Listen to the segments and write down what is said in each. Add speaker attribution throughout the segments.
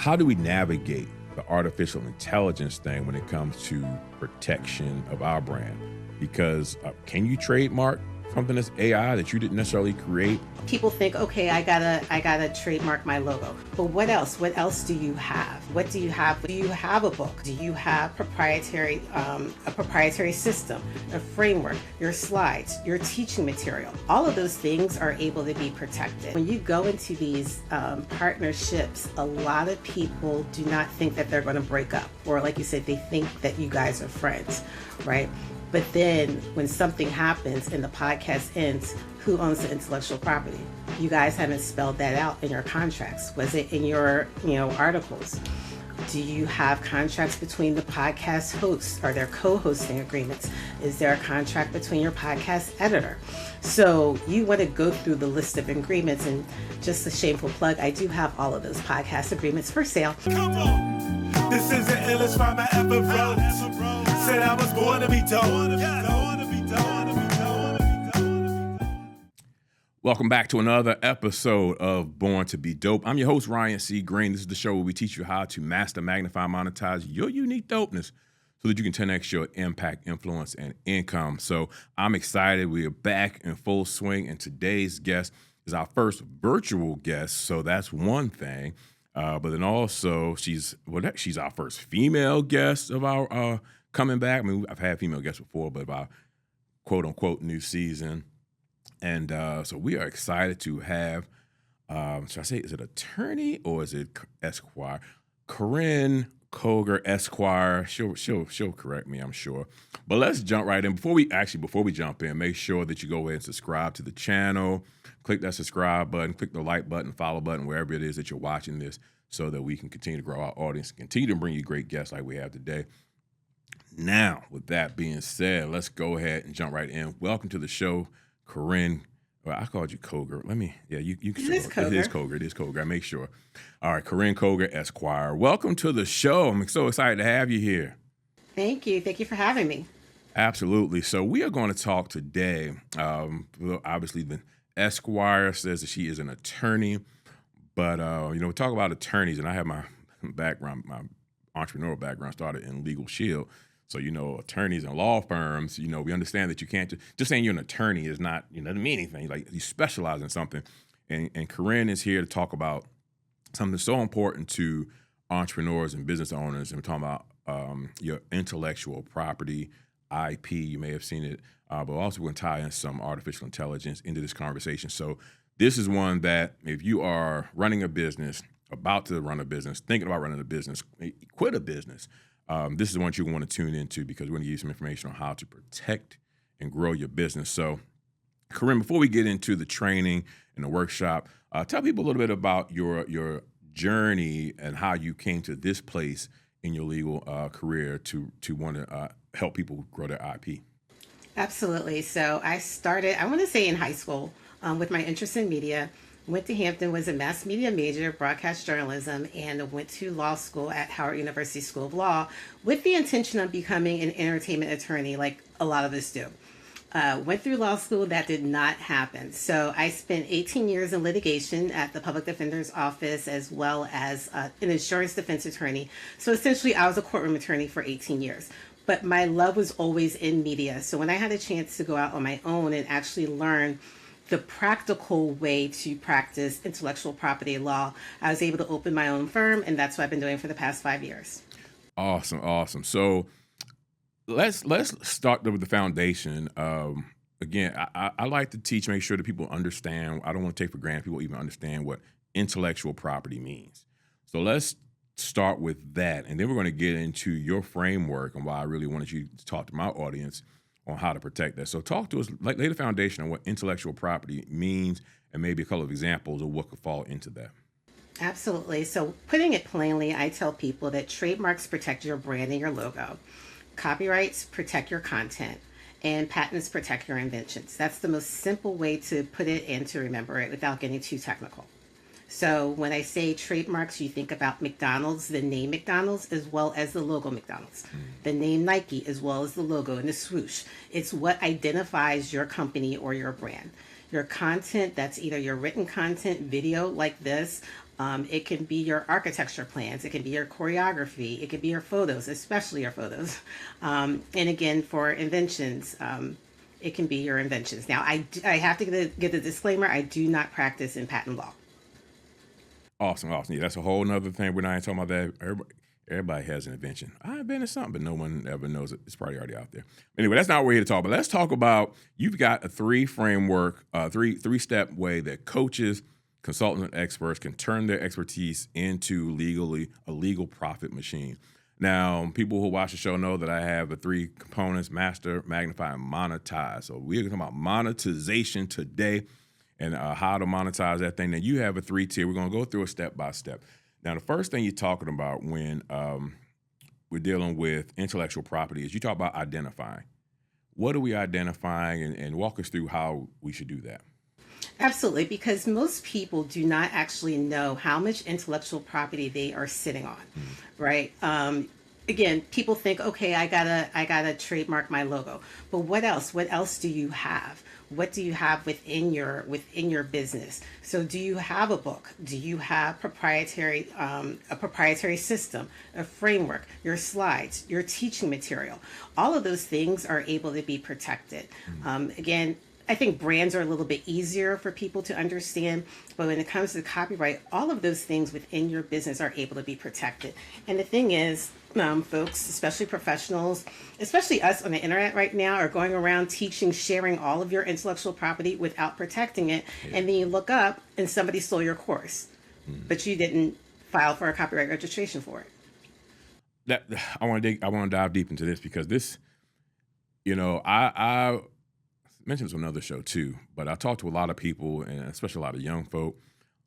Speaker 1: how do we navigate the artificial intelligence thing when it comes to protection of our brand? Because can you trademark something that's AI that you didn't necessarily create?
Speaker 2: People think, okay, I gotta trademark my logo. But what else? What else do you have? What do you have? Do you have a book? Do you have a proprietary system, a framework, your slides, your teaching material? All of those things are able to be protected. When you go into these partnerships, a lot of people do not think that they're going to break up, or like you said, they think that you guys are friends, right? But then when something happens and the podcast ends, who owns the intellectual property? You guys haven't spelled that out in your contracts. Was it in your, articles? Do you have contracts between the podcast hosts? Are there co-hosting agreements? Is there a contract between your podcast editor? So you want to go through the list of agreements, and just a shameful plug, I do have all of those podcast agreements for sale.
Speaker 3: Come on. This is the illest rhyme I ever wrote. Said I was born to be dope.
Speaker 1: Welcome back to another episode of Born to be Dope. I'm your host, Ryan C. Greene. This is the show where we teach you how to master, magnify, monetize your unique dopeness so that you can 10x your impact, influence, and income. So I'm excited. We are back in full swing, and today's guest is our first virtual guest. So that's one thing. But then also she's our first female guest of our coming back. I mean, I've had female guests before, but of our quote unquote new season. And so we are excited to have, should I say, is it attorney or is it Esquire? Karin Coger, Esquire. She'll correct me, I'm sure. But let's jump right in. Before we jump in, make sure that you go ahead and subscribe to the channel. Click that subscribe button, click the like button, follow button, wherever it is that you're watching this, so that we can continue to grow our audience, continue to bring you great guests like we have today. Now, with that being said, let's go ahead and jump right in. Welcome to the show, Karin. Well, I called you Coger. You can.
Speaker 2: It is Coger.
Speaker 1: It is Coger. I make sure. All right, Karin Coger, Esquire. Welcome to the show. I'm so excited to have you here.
Speaker 2: Thank you. Thank you for having me.
Speaker 1: Absolutely. So we are going to talk today. Obviously, the Esquire says that she is an attorney, but we talk about attorneys, and I have my background, my entrepreneurial background started in Legal Shield. So, attorneys and law firms, we understand that you can't just saying you're an attorney is not, doesn't mean anything. Like, you specialize in something. And Karin is here to talk about something so important to entrepreneurs and business owners. And we're talking about your intellectual property, IP. You may have seen it, but also we're going to tie in some artificial intelligence into this conversation. So this is one that if you are running a business, about to run a business, thinking about running a business, quit a business, this is the one you want to tune into, because we're going to give you some information on how to protect and grow your business. So, Karin, before we get into the training and the workshop, tell people a little bit about your journey and how you came to this place in your legal career to want to help people grow their IP.
Speaker 2: Absolutely. So I started, I want to say in high school, with my interest in media. Went to Hampton, was a mass media major, broadcast journalism, and went to law school at Howard University School of Law with the intention of becoming an entertainment attorney, like a lot of us do. Went through law school. That did not happen. So I spent 18 years in litigation at the Public Defender's Office, as well as an insurance defense attorney. So essentially, I was a courtroom attorney for 18 years. But my love was always in media. So when I had a chance to go out on my own and actually learn the practical way to practice intellectual property law, I was able to open my own firm, and that's what I've been doing for the past 5 years.
Speaker 1: Awesome. So let's start with the foundation. Again, I like to teach, make sure that people understand. I don't want to take for granted people even understand what intellectual property means. So let's start with that, and then we're going to get into your framework and why I really wanted you to talk to my audience on how to protect that. So talk to us, lay the foundation on what intellectual property means, and maybe a couple of examples of what could fall into that.
Speaker 2: Absolutely. So putting it plainly, I tell people that trademarks protect your brand and your logo. Copyrights protect your content, and patents protect your inventions. That's the most simple way to put it and to remember it without getting too technical. So when I say trademarks, you think about McDonald's, the name McDonald's, as well as the logo McDonald's. The name Nike, as well as the logo and the swoosh. It's what identifies your company or your brand. Your content, that's either your written content, video like this, It can be your architecture plans. It can be your choreography. It can be your photos, especially your photos. And again, for inventions, it can be your inventions. Now, I have to get the disclaimer. I do not practice in patent law.
Speaker 1: Awesome. Yeah, that's a whole nother thing. We're not even talking about that. Everybody has an invention. I invented something, but no one ever knows it. It's probably already out there. Anyway, that's not what we're here to talk about. Let's talk about, you've got a three-step way that coaches, consultants, and experts can turn their expertise into a legal profit machine. Now, people who watch the show know that I have the 3 components: master, magnify, and monetize. So we're talking about monetization today and how to monetize that thing. Now, you have a 3-tier. We're going to go through it step by step. Now, the first thing you're talking about when we're dealing with intellectual property is you talk about identifying. What are we identifying, and walk us through how we should do that?
Speaker 2: Absolutely, because most people do not actually know how much intellectual property they are sitting on, right? Again, people think, okay, I gotta trademark my logo, but what else? What else do you have? What do you have within your business? So, do you have a book? Do you have a proprietary system, a framework, your slides, your teaching material? All of those things are able to be protected. Again, I think brands are a little bit easier for people to understand, but when it comes to copyright, all of those things within your business are able to be protected. And the thing is, folks, especially professionals, especially us on the internet right now, are going around teaching, sharing all of your intellectual property without protecting it. Yeah. And then you look up and somebody stole your course, but you didn't file for a copyright registration for it.
Speaker 1: I want to dive deep into this because this, I mentioned this on another show too, but I talk to a lot of people, and especially a lot of young folk,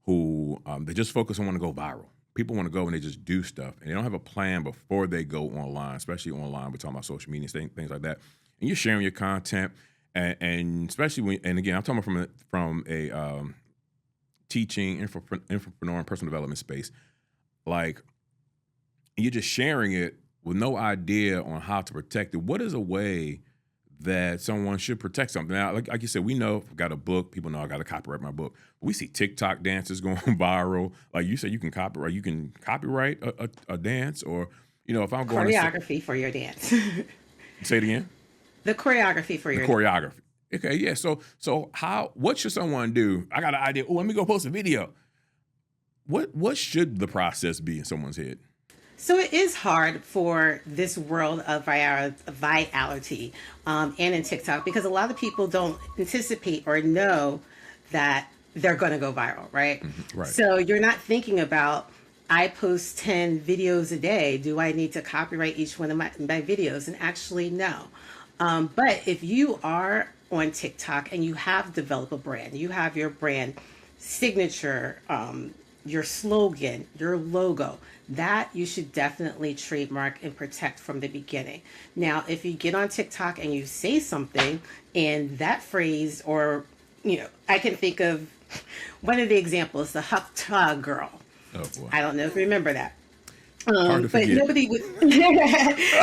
Speaker 1: who they just focus on wanting to go viral. People want to go and they just do stuff, and they don't have a plan before they go online, especially online. We're talking about social media, things like that. And you're sharing your content, and especially and again, I'm talking from a teaching, entrepreneur, and personal development space. Like, you're just sharing it with no idea on how to protect it. What is a way that someone should protect something? Now, like you said, we know I've got a book. People know I got to copyright my book. We see TikTok dances going viral. Like you said, you can copyright a dance, or if I'm going
Speaker 2: choreography for your dance.
Speaker 1: Say it again.
Speaker 2: The choreography for your
Speaker 1: choreography. Okay, yeah. So what should someone do? I got an idea. Oh, let me go post a video. What should the process be in someone's head?
Speaker 2: So it is hard for this world of virality and in TikTok, because a lot of people don't anticipate or know that they're going to go viral, right?
Speaker 1: Right.
Speaker 2: So you're not thinking about, I post 10 videos a day. Do I need to copyright each one of my videos? And actually, no. But if you are on TikTok and you have developed a brand, you have your brand signature, your slogan, your logo, that you should definitely trademark and protect from the beginning. Now, if you get on TikTok and you say something and that phrase, or, I can think of one of the examples, the Hock Tuah Girl.
Speaker 1: Oh, boy.
Speaker 2: I don't know if you remember that.
Speaker 1: Hard to forget.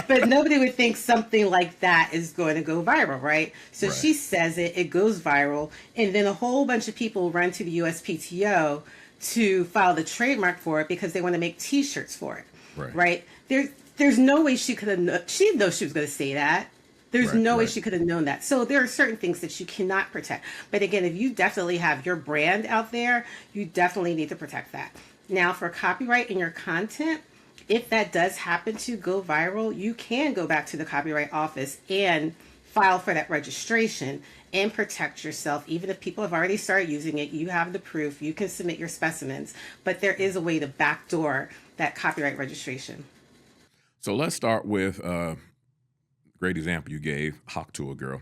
Speaker 2: But nobody would think something like that is going to go viral, right? So she says it goes viral, and then a whole bunch of people run to the USPTO to file the trademark for it because they want to make T-shirts for it, right? There's no way she could have. She didn't know she was going to say that. There's no way she could have known that. So there are certain things that you cannot protect. But again, if you definitely have your brand out there, you definitely need to protect that. Now, for copyright in your content, if that does happen to go viral, you can go back to the Copyright Office and file for that registration and protect yourself. Even if people have already started using it, you have the proof, you can submit your specimens, but there is a way to backdoor that copyright registration.
Speaker 1: So let's start with a great example you gave, Hock Tuah Girl.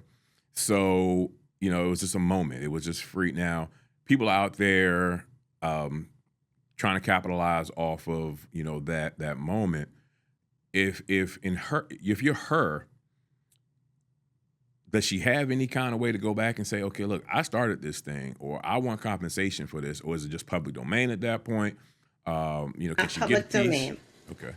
Speaker 1: So, it was just a moment. It was just free. Now, people out there trying to capitalize off of, that moment. If you're her, does she have any kind of way to go back and say, okay, look, I started this thing, or I want compensation for this, or is it just public domain at that point? Can she
Speaker 2: public
Speaker 1: get a piece?
Speaker 2: domain.
Speaker 1: Okay.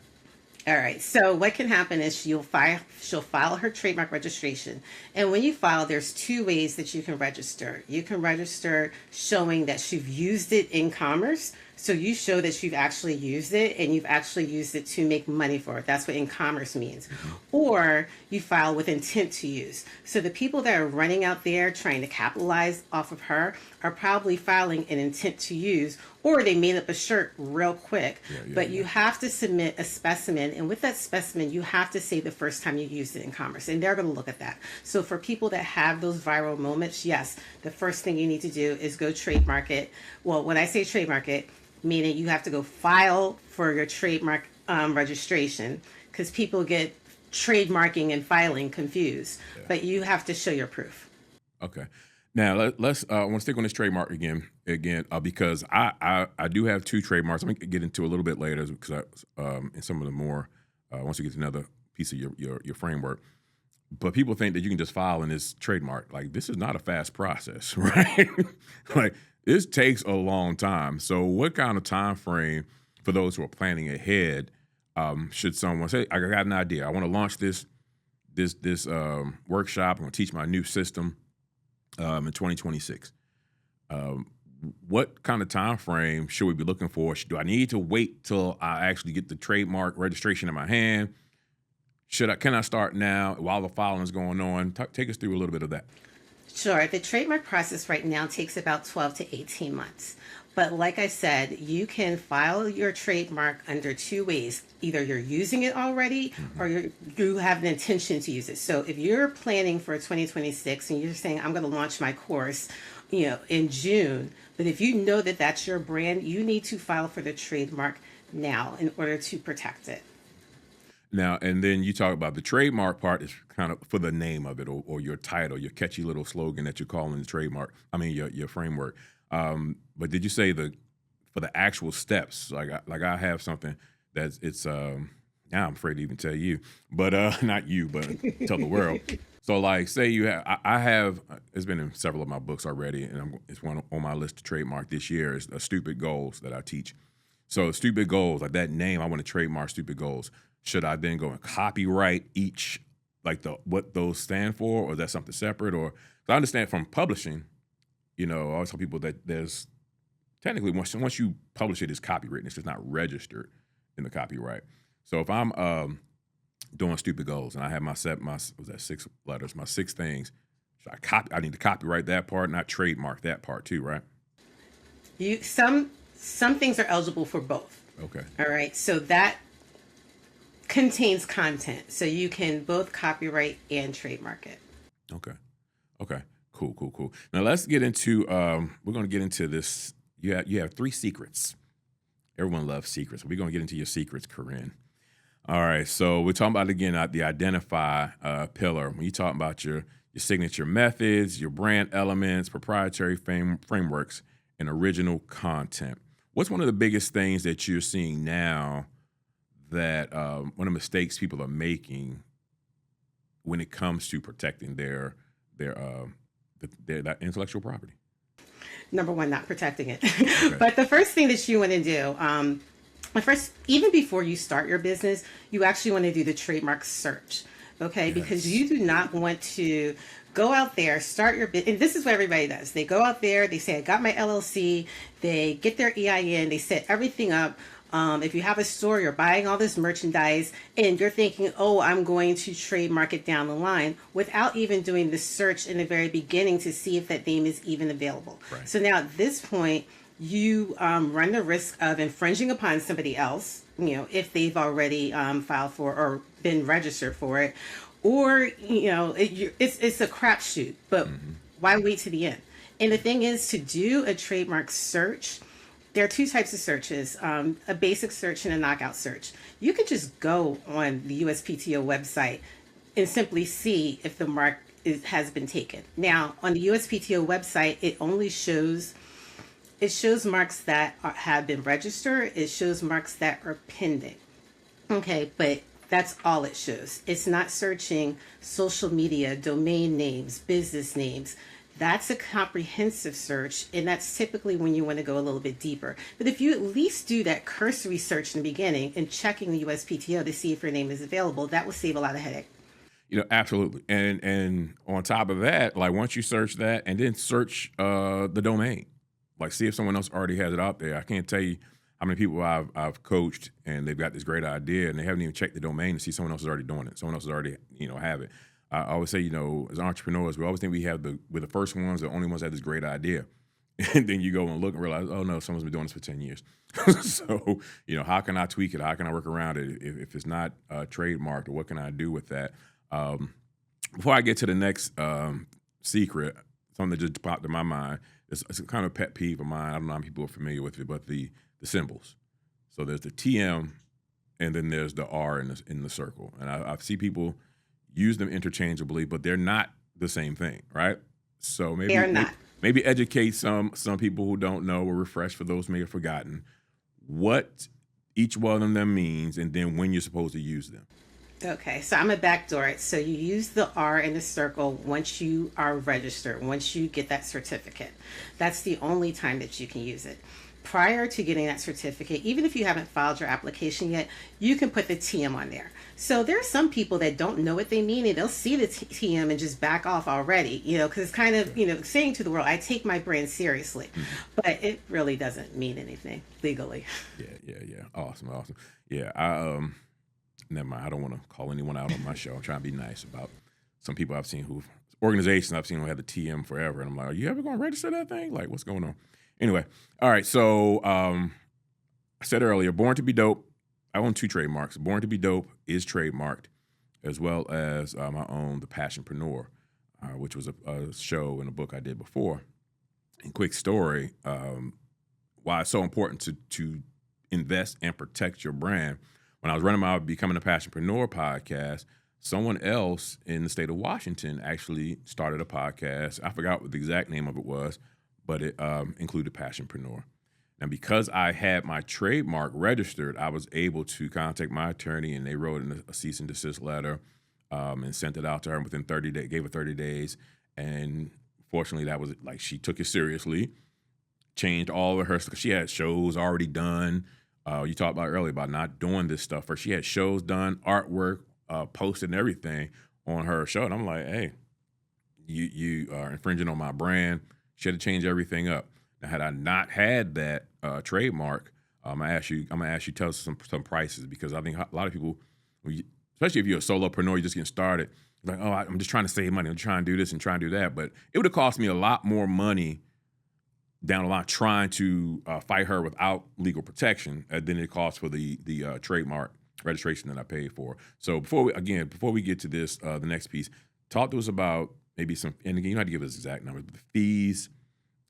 Speaker 2: All right. So what can happen is she'll file her trademark registration. And when you file, there's 2 ways that you can register. You can register showing that you've used it in commerce. So you show that you've actually used it and you've actually used it to make money for it. That's what in-commerce means. Or you file with intent to use. So the people that are running out there trying to capitalize off of her are probably filing an intent to use, or they made up a shirt real quick. But you have to submit a specimen, and with that specimen, you have to say the first time you used it in commerce, and they're going to look at that. So for people that have those viral moments, yes, the first thing you need to do is go trademark it. Well, when I say trademark it, meaning you have to go file for your trademark registration, because people get trademarking and filing confused, but you have to show your proof.
Speaker 1: Okay. Now let's. I want to stick on this trademark again, because I do have 2 trademarks. I'm gonna get into a little bit later because in some of the more once you get to another piece of your framework. But people think that you can just file in this trademark. Like, this is not a fast process, right? Like, this takes a long time. So what kind of time frame for those who are planning ahead should someone say, I got an idea. I want to launch this workshop. I'm going to teach my new system in 2026. What kind of time frame should we be looking for? Do I need to wait till I actually get the trademark registration in my hand? Can I start now while the filing is going on? Take us through a little bit of that.
Speaker 2: Sure. The trademark process right now takes about 12 to 18 months. But like I said, you can file your trademark under 2 ways. Either you're using it already or you have an intention to use it. So if you're planning for 2026 and you're saying, I'm going to launch my course, in June, but if you know that that's your brand, you need to file for the trademark now in order to protect it.
Speaker 1: Now, and then you talk about the trademark part is kind of for the name of it or your title, your catchy little slogan that you're calling the trademark. I mean, your framework. But did you say for the actual steps? Like I have something it's now I'm afraid to even tell you, but not you, but tell the world. So like, say you have, I have, it's been in several of my books already, and it's one on my list to trademark this year is Stupid Goals that I teach. So Stupid Goals, like that name, I want to trademark Stupid Goals. Should I then go and copyright each, like what those stand for, or is that something separate? Or I understand from publishing, I always tell people that there's technically once you publish it, it's copywritten. It's just not registered in the copyright. So if I'm doing Stupid Goals and I have my 6 letters, my 6 things, should I need to copyright that part, not trademark that part too, right?
Speaker 2: Some things are eligible for both.
Speaker 1: Okay.
Speaker 2: All right. So that contains content, so you can both copyright and trademark it.
Speaker 1: Okay. Cool. Now let's get into. We're going to get into this. You have 3 secrets. Everyone loves secrets. We're going to get into your secrets, Karin. All right. So we're talking about again the identify pillar. When you talk about your signature methods, your brand elements, proprietary frameworks, and original content. What's one of the biggest things that you're seeing now that one of the mistakes people are making when it comes to protecting their intellectual property?
Speaker 2: Number one, not protecting it.
Speaker 1: Okay.
Speaker 2: But the first thing that you want to do, even before you start your business, you actually want to do the trademark search, okay?
Speaker 1: Yes.
Speaker 2: Because you do not want to go out there, start your business, and this is what everybody does. They go out there, they say, I got my LLC, they get their EIN, they set everything up. If you have a store, you're buying all this merchandise and you're thinking, oh, I'm going to trademark it down the line without even doing the search in the very beginning to see if that name is even available.
Speaker 1: Right.
Speaker 2: So now at this point, you run the risk of infringing upon somebody else, if they've already filed for or been registered for it, or, it's a crapshoot, but why wait to the end? And the thing is, to do a trademark search, there are 2 types of searches, a basic search and a knockout search. You can just go on the USPTO website and simply see if the mark has been taken. Now, on the USPTO website, it only shows marks that have been registered. It shows marks that are pending. Okay, but that's all it shows. It's not searching social media, domain names, business names. That's a comprehensive search, and that's typically when you want to go a little bit deeper. But if you at least do that cursory search in the beginning and checking the USPTO to see if your name is available, that will save a lot of headache.
Speaker 1: Absolutely. And on top of that, like once you search that and then search the domain, Like, see if someone else already has it out there. I can't tell you how many people I've coached and they've got this great idea and they haven't even checked the domain to see someone else is already doing it. Someone else is already, have it. I always say, as entrepreneurs, we always think we're the first ones, the only ones that have this great idea. And then you go and look and realize, oh no, someone's been doing this for 10 years. So, how can I tweak it? How can I work around it? If it's not trademarked, or what can I do with that? Before I get to the next secret, something that just popped in my mind, it's a kind of pet peeve of mine. I don't know how people are familiar with it, but the symbols. So there's the TM, and then there's the R in the circle. And I see people use them interchangeably, but they're not the same thing, right? So maybe
Speaker 2: They are not.
Speaker 1: Maybe educate some people who don't know, or refresh for those who may have forgotten what each one of them means, and then when you're supposed to use them.
Speaker 2: Okay, so I'm a backdoor it. So you use the R in the circle once you are registered, once you get that certificate. That's the only time that you can use it. Prior to getting that certificate, even if you haven't filed your application yet, you can put the TM on there. So there are some people that don't know what they mean, and they'll see the TM and just back off already, because it's kind of, saying to the world, I take my brand seriously. Mm-hmm. But it really doesn't mean anything legally.
Speaker 1: Yeah. Awesome. Yeah, never mind. I don't want to call anyone out on my show. I'm trying to be nice about some people organizations I've seen who have the TM forever. And I'm like, are you ever going to register that thing? Like, what's going on? Anyway, all right. So I said earlier, Born to be Dope. I own 2 trademarks. Born to be Dope is trademarked, as well as I own The Passionpreneur, which was a show and a book I did before. And quick story, why it's so important to invest and protect your brand. When I was running my Becoming a Passionpreneur podcast, someone else in the state of Washington actually started a podcast. I forgot what the exact name of it was, but it included Passionpreneur. Now, because I had my trademark registered, I was able to contact my attorney, and they wrote in a cease and desist letter and sent it out to her. And within 30 days, gave her 30 days. And fortunately, that was like, she took it seriously, changed all of her stuff. She had shows already done. You talked about earlier about not doing this stuff. She had shows done, artwork, posted, and everything on her show. And I'm like, hey, you are infringing on my brand. She had to change everything up. Now, had I not had that trademark, I'm gonna ask you to tell us some prices, because I think a lot of people, especially if you're a solopreneur, you're just getting started, like, oh, I'm just trying to save money. I'm trying to do this and trying to do that. But it would have cost me a lot more money down the line trying to fight her without legal protection than it costs for the trademark registration that I paid for. So before we get to this, the next piece, talk to us about maybe some, and again, you don't have to give us exact numbers, but the fees,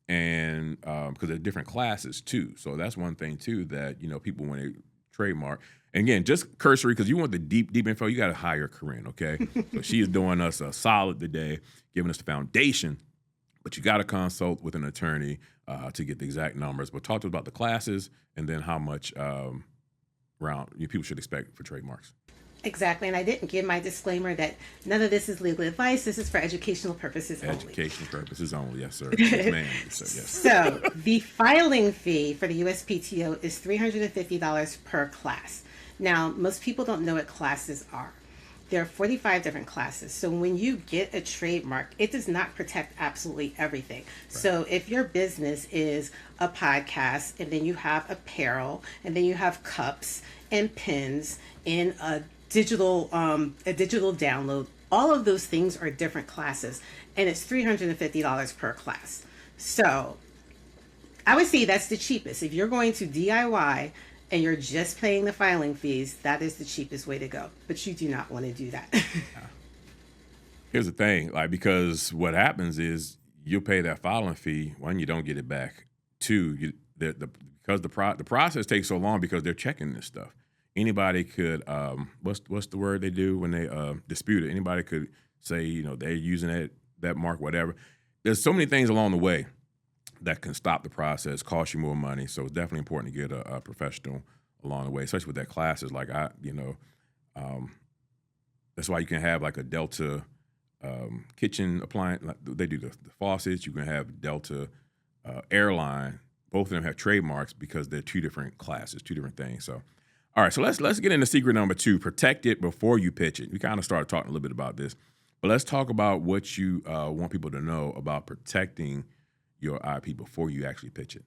Speaker 1: and because there are different classes too. So that's one thing too that, people when they trademark. And again, just cursory, because you want the deep info, you got to hire Karin, okay? So she is doing us a solid today, giving us the foundation, but you got to consult with an attorney to get the exact numbers. But talk to us about the classes, and then how much people should expect for trademarks.
Speaker 2: Exactly, and I didn't give my disclaimer that none of this is legal advice. This is for educational purposes only.
Speaker 1: Educational purposes only, yes, sir. Yes, ma'am. Yes, sir. Yes.
Speaker 2: So the filing fee for the USPTO is $350 per class. Now, most people don't know what classes are. There are 45 different classes. So when you get a trademark, it does not protect absolutely everything. Right. So if your business is a podcast, and then you have apparel, and then you have cups and pins and a digital download, all of those things are different classes, and it's $350 per class. So I would say that's the cheapest. If you're going to DIY and you're just paying the filing fees, that is the cheapest way to go. But you do not want to do that.
Speaker 1: Here's the thing, because what happens is you'll pay that filing fee. One, you don't get it back. Two, because the process takes so long because they're checking this stuff. Anybody could, what's the word they do when they dispute it? Anybody could say, they're using that mark, whatever. There's so many things along the way that can stop the process, cost you more money. So it's definitely important to get a professional along the way, especially with that classes. Like that's why you can have like a Delta kitchen appliance. Like they do the faucets. You can have Delta airline. Both of them have trademarks because they're 2 different classes, 2 different things. So. All right, so let's get into secret number 2, protect it before you pitch it. We kind of started talking a little bit about this, but let's talk about what you want people to know about protecting your IP before you actually pitch it?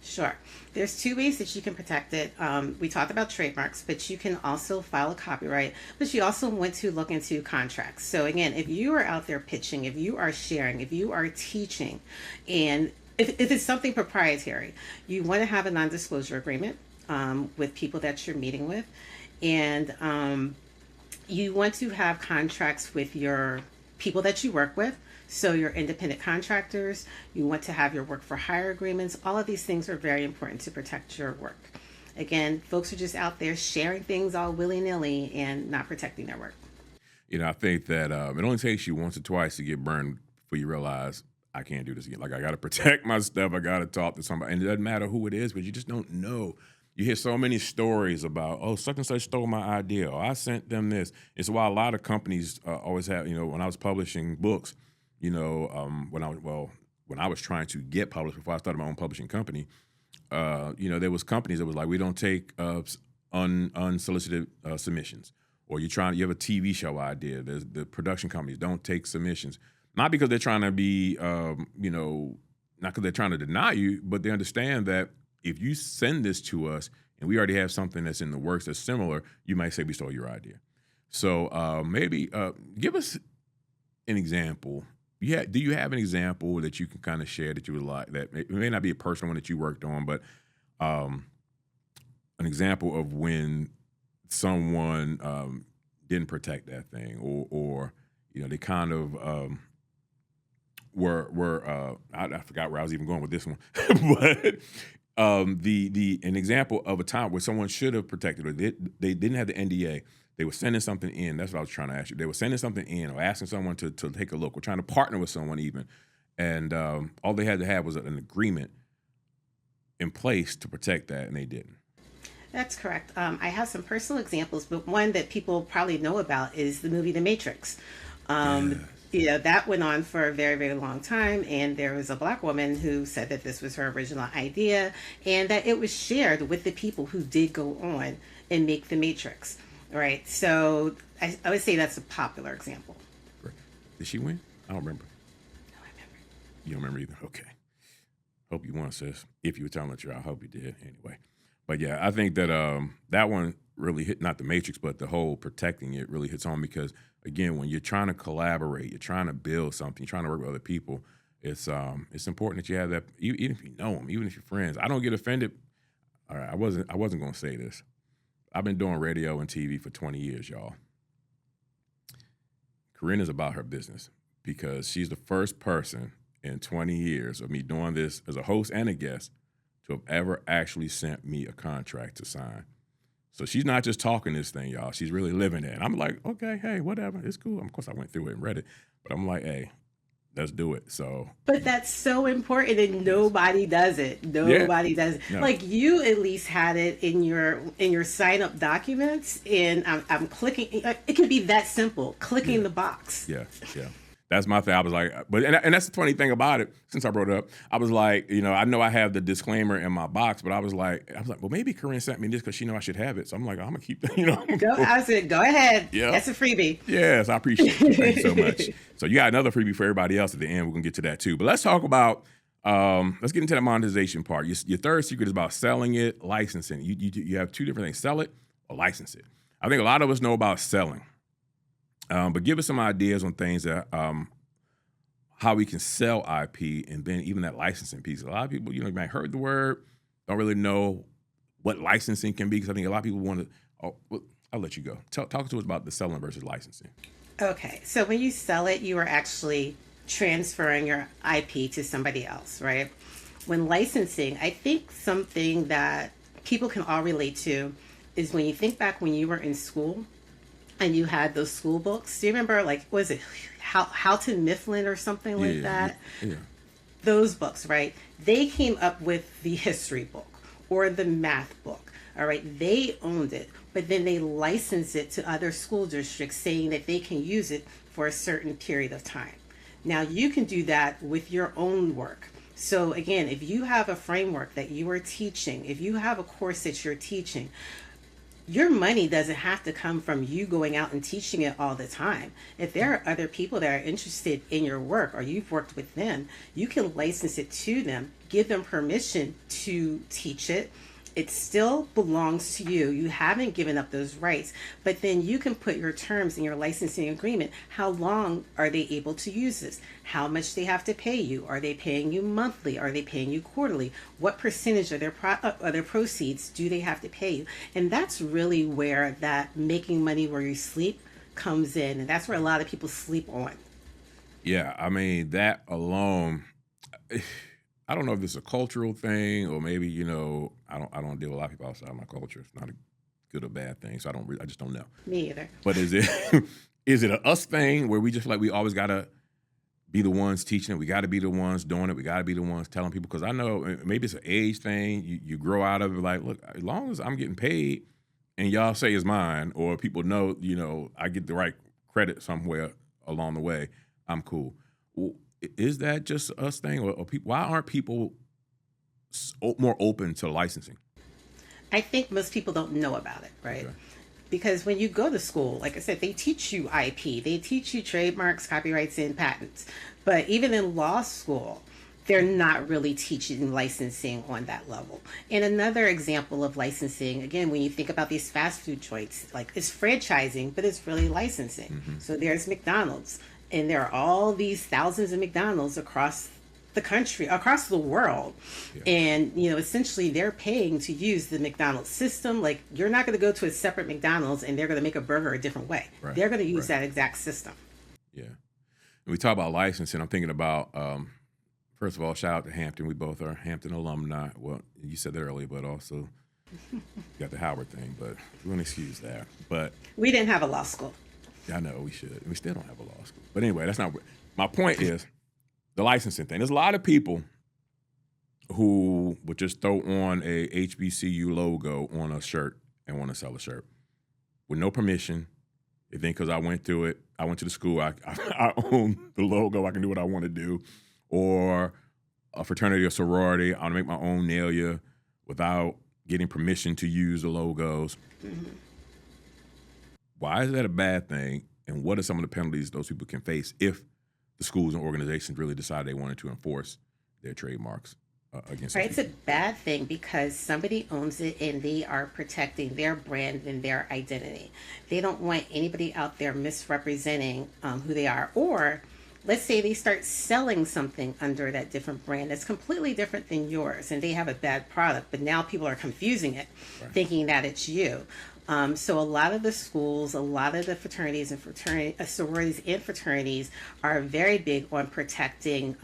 Speaker 2: Sure. There's two ways that you can protect it. We talked about trademarks, but you can also file a copyright, but you also want to look into contracts. So again, if you are out there pitching, if you are sharing, if you are teaching, and if it's something proprietary, you want to have a non-disclosure agreement with people that you're meeting with. And you want to have contracts with your people that you work with. So your independent contractors, you want to have your work for hire agreements. All of these things are very important to protect your work. Again, folks are just out there sharing things all willy-nilly and not protecting their work.
Speaker 1: You know, I think that it only takes you once or twice to get burned before you realize I can't do this again. Like, I got to protect my stuff. I got to talk to somebody. And it doesn't matter who it is, but you just don't know. You hear so many stories about, oh, such and such stole my idea, or I sent them this. It's why a lot of companies always have, you know, when I was publishing books, you know, when I was trying to get published before I started my own publishing company, you know, there was companies that was like, we don't take unsolicited submissions. Or you have a TV show idea. There's the production companies don't take submissions, not because they're trying to be, you know, not because they're trying to deny you, but they understand that if you send this to us and we already have something that's in the works that's similar, you might say we stole your idea. So maybe give us an example. Yeah, do you have an example that you can kind of share that you would like? That it may not be a personal one that you worked on, but an example of when someone didn't protect that thing, or you know, they kind of were I forgot where I was even going with this one, but an example of a time where someone should have protected, or they didn't have the NDA. They were sending something in. That's what I was trying to ask you. They were sending something in or asking someone to take a look. We're trying to partner with someone even. And all they had to have was an agreement in place to protect that, and they didn't.
Speaker 2: That's correct. I have some personal examples, but one that people probably know about is the movie The Matrix.
Speaker 1: Yes.
Speaker 2: You know, that went on for a very, very long time, and there was a Black woman who said that this was her original idea and that it was shared with the people who did go on and make The Matrix. Right. So I would say that's a popular example.
Speaker 1: Did she win? I don't remember.
Speaker 2: No, I remember.
Speaker 1: You don't remember either? Okay. Hope you won, sis. If you were telling the truth, I hope you did anyway. But yeah, I think that that one really hit, not The Matrix, but the whole protecting it really hits home because, again, when you're trying to collaborate, you're trying to build something, you're trying to work with other people, it's important that you have that, even if you know them, even if you're friends. I don't get offended. All right, I wasn't going to say this. I've been doing radio and TV for 20 years, y'all. Karin is about her business because she's the first person in 20 years of me doing this as a host and a guest to have ever actually sent me a contract to sign. So she's not just talking this thing, y'all. She's really living it. And I'm like, okay, hey, whatever. It's cool. Of course, I went through it and read it. But I'm like, hey, let's do it. So,
Speaker 2: but that's so important, and nobody does it. Nobody does it. No. Like, you at least had it in your sign up documents, and I'm clicking. It could be that simple, clicking the box.
Speaker 1: Yeah. That's my thing. I was like, and that's the funny thing about it. Since I brought it up, I was like, you know I have the disclaimer in my box, but I was like, well, maybe Karin sent me this because she know I should have it. So I'm like, I'm gonna keep that.
Speaker 2: I said, go ahead. Yeah, that's a freebie.
Speaker 1: Yes, I appreciate it. Thank you so much. So you got another freebie for everybody else at the end. We're gonna get to that too. But let's talk about. Let's get into the monetization part. Your third secret is about selling it, licensing. You have two different things: sell it or license it. I think a lot of us know about selling. But give us some ideas on things that how we can sell IP, and then even that licensing piece. A lot of people, you might have heard the word, don't really know what licensing can be, because I think a lot of people want to. Well, I'll let you go. Talk to us about the selling versus licensing.
Speaker 2: Okay, so when you sell it, you are actually transferring your IP to somebody else, right? When licensing, I think something that people can all relate to is when you think back when you were in school and you had those school books. Do you remember, like, was it Houghton Mifflin or something like that? Yeah. Those books, right? They came up with the history book or the math book. All right, they owned it, but then they licensed it to other school districts, saying that they can use it for a certain period of time. Now you can do that with your own work. So again, if you have a framework that you are teaching, if you have a course that you're teaching, your money doesn't have to come from you going out and teaching it all the time. If there are other people that are interested in your work or you've worked with them, you can license it to them, give them permission to teach it. It still belongs to you. You haven't given up those rights, but then you can put your terms in your licensing agreement. How long are they able to use this? How much they have to pay you? Are they paying you monthly? Are they paying you quarterly? What percentage of their proceeds do they have to pay you? And that's really where that making money where you sleep comes in, and that's where a lot of people sleep on.
Speaker 1: Yeah, I mean, that alone, I don't know if this is a cultural thing or maybe, I don't deal with a lot of people outside my culture. It's not a good or bad thing, so I just don't know.
Speaker 2: Me either.
Speaker 1: But is it a us thing where we just like we always gotta be the ones teaching it? We gotta be the ones doing it. We gotta be the ones telling people. Because I know maybe it's an age thing. You grow out of it. Like, look, as long as I'm getting paid and y'all say it's mine, or people know, I get the right credit somewhere along the way, I'm cool. Well, is that just us thing, or people? Why aren't people more open to licensing?
Speaker 2: I think most people don't know about it, right? Okay. Because when you go to school, like I said, they teach you IP, they teach you trademarks, copyrights, and patents. But even in law school, they're not really teaching licensing on that level. And another example of licensing, again, when you think about these fast food joints, like it's franchising, but it's really licensing. Mm-hmm. So there's McDonald's. And there are all these thousands of McDonald's across the country, across the world. Yeah. And, essentially they're paying to use the McDonald's system. Like, you're not going to go to a separate McDonald's and they're going to make a burger a different way. Right. They're going to use that exact system.
Speaker 1: Yeah. When we talk about licensing, I'm thinking about, first of all, shout out to Hampton. We both are Hampton alumni. Well, you said that earlier, but also you got the Howard thing, but we're going to excuse that. But
Speaker 2: we didn't have a law school.
Speaker 1: I know we should. We still don't have a law school. But anyway, that's not my point. Is the licensing thing. There's a lot of people who would just throw on a HBCU logo on a shirt and want to sell a shirt with no permission. They think because I went through it, I went to the school, I own the logo, I can do what I want to do. Or a fraternity or sorority, I want to make my own nail without getting permission to use the logos. Mm-hmm. Why is that a bad thing? And what are some of the penalties those people can face if the schools and organizations really decide they wanted to enforce their trademarks against
Speaker 2: right? It's a bad thing because somebody owns it and they are protecting their brand and their identity. They don't want anybody out there misrepresenting who they are. Or let's say they start selling something under that different brand that's completely different than yours and they have a bad product, but now people are confusing it, right, thinking that it's you. So a lot of the schools, a lot of the fraternities and sororities and fraternities are very big on protecting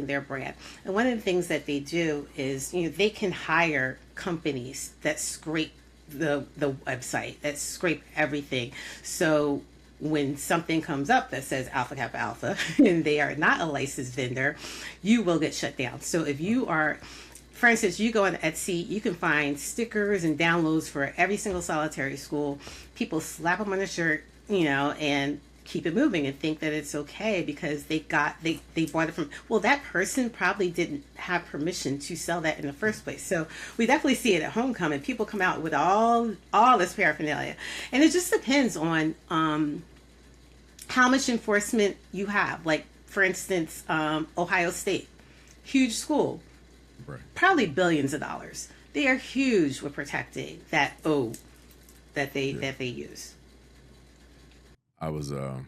Speaker 2: their brand. And one of the things that they do is, they can hire companies that scrape the website, that scrape everything. So when something comes up that says Alpha Kappa Alpha and they are not a licensed vendor, you will get shut down. So if you are, for instance, you go on Etsy, you can find stickers and downloads for every single solitary school. People slap them on a shirt, and keep it moving and think that it's okay because they bought it from, well, that person probably didn't have permission to sell that in the first place. So we definitely see it at homecoming. People come out with all this paraphernalia. And it just depends on how much enforcement you have. Like, for instance, Ohio State, huge school. Right. Probably billions of dollars. They are huge with protecting that that they use.
Speaker 1: I was I'm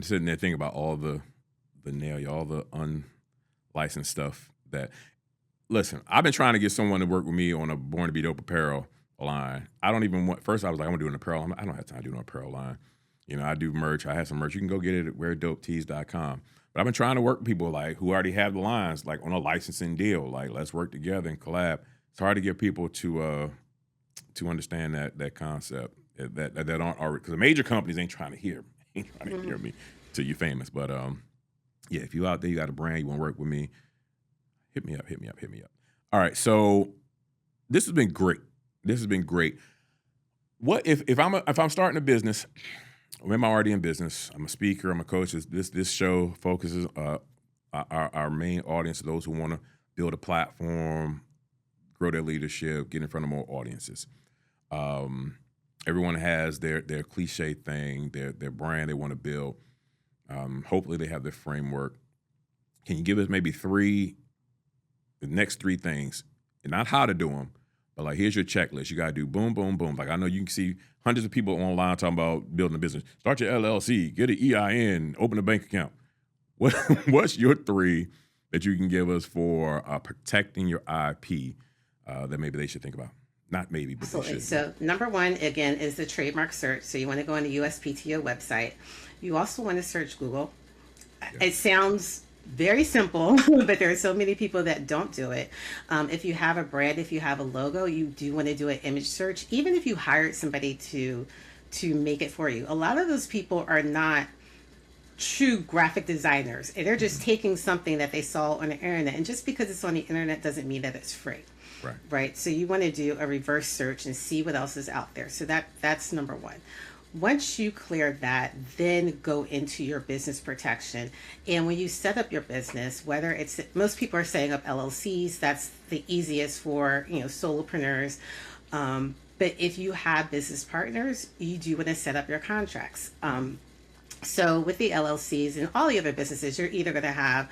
Speaker 1: sitting there thinking about all the all the unlicensed stuff that. Listen, I've been trying to get someone to work with me on a Born to Be Dope apparel line. I don't even want. First, I was like, I want to do an apparel. I don't have time to do an apparel line. I do merch. I have some merch. You can go get it at weardopetees.com. But I've been trying to work with people like who already have the lines, like on a licensing deal. Like, let's work together and collab. It's hard to get people to understand that concept that aren't already, because the major companies ain't trying to hear me till you're famous. But if you out there, you got a brand, you want to work with me, hit me up. All right, so this has been great. What if I'm starting a business? I'm already in business. I'm a speaker. I'm a coach. This show focuses our main audience, those who want to build a platform, grow their leadership, get in front of more audiences. Everyone has their cliche thing, their brand they want to build. Hopefully they have their framework. Can you give us maybe the next three things, and not how to do them, but like, here's your checklist. You got to do boom, boom, boom. Like, I know you can see hundreds of people online talking about building a business. Start your LLC, get an EIN, open a bank account. What's your three that you can give us for protecting your IP that maybe they should think about? Not maybe, but
Speaker 2: Absolutely.
Speaker 1: they should.
Speaker 2: So number one, again, is the trademark search. So you want to go on the USPTO website. You also want to search Google. Yeah. It sounds very simple, but there are so many people that don't do it. If you have a brand, if you have a logo, you do want to do an image search. Even if you hired somebody to make it for you, a lot of those people are not true graphic designers, and they're just taking something that they saw on the internet. And just because it's on the internet doesn't mean that it's free. Right. So you want to do a reverse search and see what else is out there. So that's number one. Once you clear that, then go into your business protection. And when you set up your business, whether it's, most people are setting up LLCs, that's the easiest for, solopreneurs. But if you have business partners, you do want to set up your contracts. So with the LLCs and all the other businesses, you're either going to have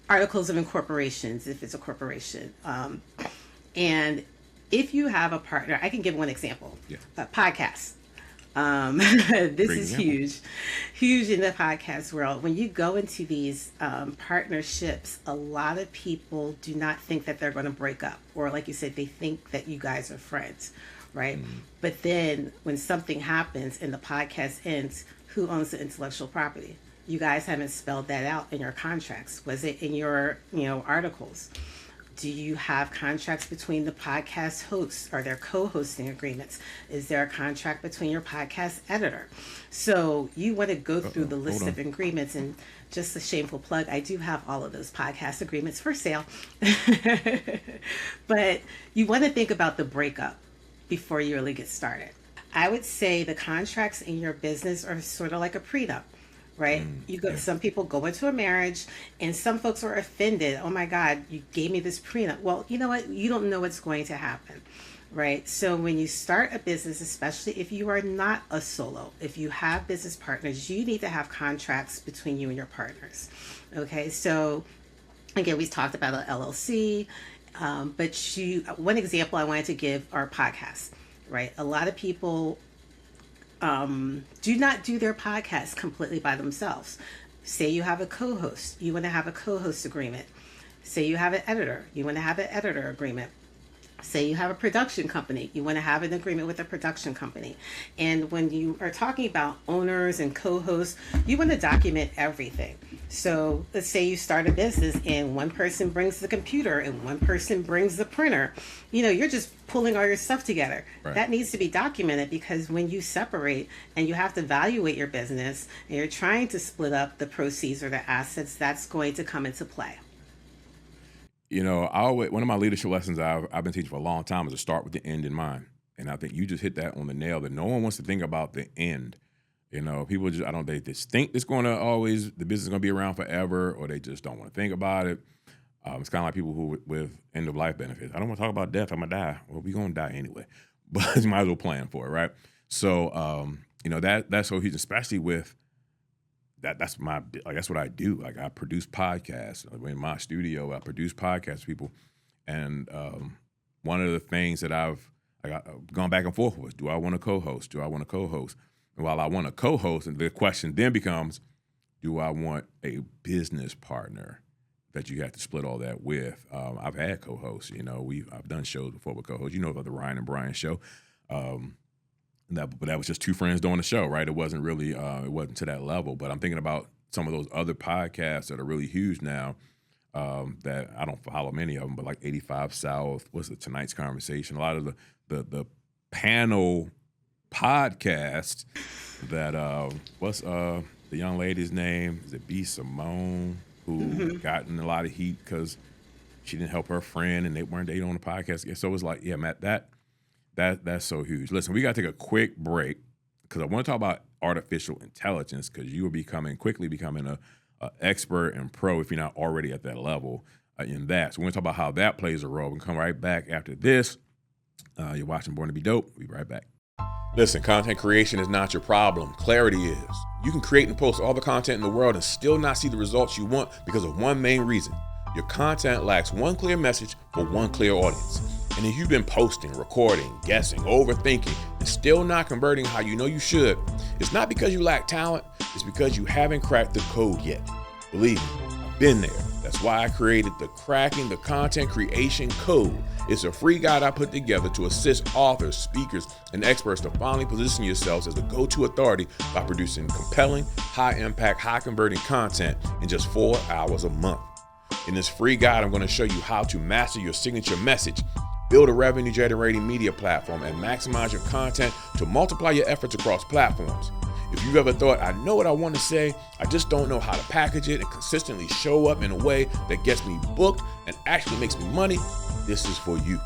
Speaker 2: articles of incorporations if it's a corporation. And if you have a partner, I can give one example. Yeah. Podcasts. This is huge in the podcast world. When you go into these partnerships, a lot of people do not think that they're going to break up, or like you said, they think that you guys are friends, right? But then when something happens and the podcast ends, who owns the intellectual property? You guys haven't spelled that out in your contracts. Was it in your, articles? Do you have contracts between the podcast hosts? Are there co-hosting agreements? Is there a contract between your podcast editor? So you want to go through the list of agreements, and just a shameful plug, I do have all of those podcast agreements for sale. But you want to think about the breakup before you really get started. I would say the contracts in your business are sort of like a prenup. Right? Some people go into a marriage, and some folks are offended. Oh my God, you gave me this prenup. Well, you know what? You don't know what's going to happen, right? So when you start a business, especially if you are not a solo, if you have business partners, you need to have contracts between you and your partners. Okay. So again, we talked about an LLC, but one example I wanted to give are podcasts, right? A lot of people do not do their podcast completely by themselves. Say you have a co-host, you want to have a co-host agreement. Say you have an editor, you want to have an editor agreement. Say you have a production company, you want to have an agreement with a production company. And when you are talking about owners and co-hosts, you want to document everything. So let's say you start a business and one person brings the computer and one person brings the printer. You're just pulling all your stuff together. Right. That needs to be documented, because when you separate and you have to evaluate your business and you're trying to split up the proceeds or the assets, that's going to come into play.
Speaker 1: One of my leadership lessons I've been teaching for a long time is to start with the end in mind. And I think you just hit that on the nail, that no one wants to think about the end. People they just think the business is going to be around forever, or they just don't want to think about it. It's kind of like people who with end of life benefits. I don't want to talk about death. I'm going to die. Well, we're going to die anyway, but you might as well plan for it, right? So, that's so huge, especially with that's what I do. Like, I produce podcasts in my studio. I produce podcasts for people, and one of the things that I've gone back and forth with: do I want to co-host? Do I want to co-host? And while I want to co-host, and the question then becomes, do I want a business partner that you have to split all that with? I've had co-hosts. I've done shows before with co-hosts. About the Ryan and Brian show. But that was just two friends doing the show, right? It wasn't really, it wasn't to that level. But I'm thinking about some of those other podcasts that are really huge now, that I don't follow many of them, but like 85 South, what's it, Tonight's Conversation, a lot of the panel podcasts that, what's the young lady's name? Is it B. Simone, who got in a lot of heat because she didn't help her friend and they weren't dating on the podcast. So it was like, yeah, Matt, that's so huge. Listen, we got to take a quick break because I want to talk about artificial intelligence, because you will quickly becoming a expert and pro if you're not already at that level. in that. So we're going to talk about how that plays a role. We'll come right back after this. You're watching Born to be Dope. We'll be right back. Listen, content creation is not your problem. Clarity is. You can create and post all the content in the world and still not see the results you want because of one main reason. Your content lacks one clear message for one clear audience. And if you've been posting, recording, guessing, overthinking, and still not converting how you know you should, it's not because you lack talent, it's because you haven't cracked the code yet. Believe me, I've been there. That's why I created the Cracking the Content Creation Code. It's a free guide I put together to assist authors, speakers, and experts to finally position yourselves as the go-to authority by producing compelling, high-impact, high-converting content in just 4 hours a month. In this free guide, I'm going to show you how to master your signature message, build a revenue-generating media platform, and maximize your content to multiply your efforts across platforms. If you've ever thought, I know what I want to say, I just don't know how to package it and consistently show up in a way that gets me booked and actually makes me money, this is for you.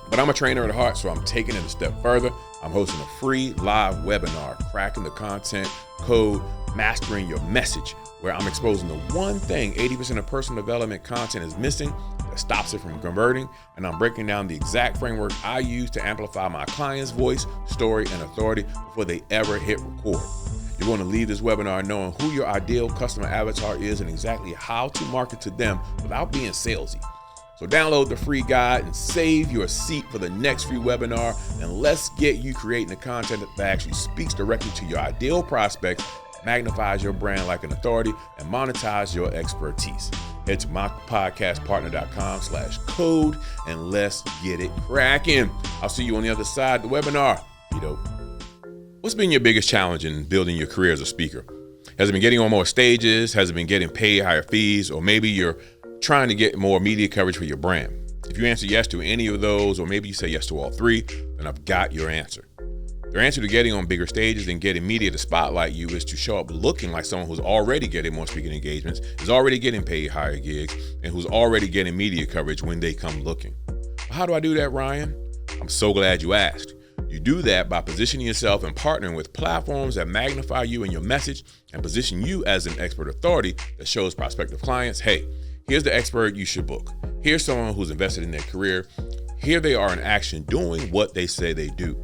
Speaker 1: But I'm a trainer at heart, so I'm taking it a step further. I'm hosting a free live webinar, Cracking the Content Code, Mastering Your Message, where I'm exposing the one thing 80% of personal development content is missing that stops it from converting, and I'm breaking down the exact framework I use to amplify my client's voice, story, and authority before they ever hit record. You're going to leave this webinar knowing who your ideal customer avatar is and exactly how to market to them without being salesy. So download the free guide and save your seat for the next free webinar, and let's get you creating the content that actually speaks directly to your ideal prospects, magnifies your brand like an authority, and monetize your expertise. Head to mypodcastpartner.com/code and let's get it cracking. I'll see you on the other side of the webinar. Be dope. What's been your biggest challenge in building your career as a speaker? Has it been getting on more stages? Has it been getting paid higher fees? Or maybe you're trying to get more media coverage for your brand? If you answer yes to any of those, or maybe you say yes to all three, then I've got your answer. Your answer to getting on bigger stages and getting media to spotlight you is to show up looking like someone who's already getting more speaking engagements, is already getting paid higher gigs, and who's already getting media coverage when they come looking. How do I do that, Ryan? I'm so glad you asked. You do that by positioning yourself and partnering with platforms that magnify you and your message and position you as an expert authority that shows prospective clients, hey, here's the expert you should book. Here's someone who's invested in their career. Here they are in action doing what they say they do.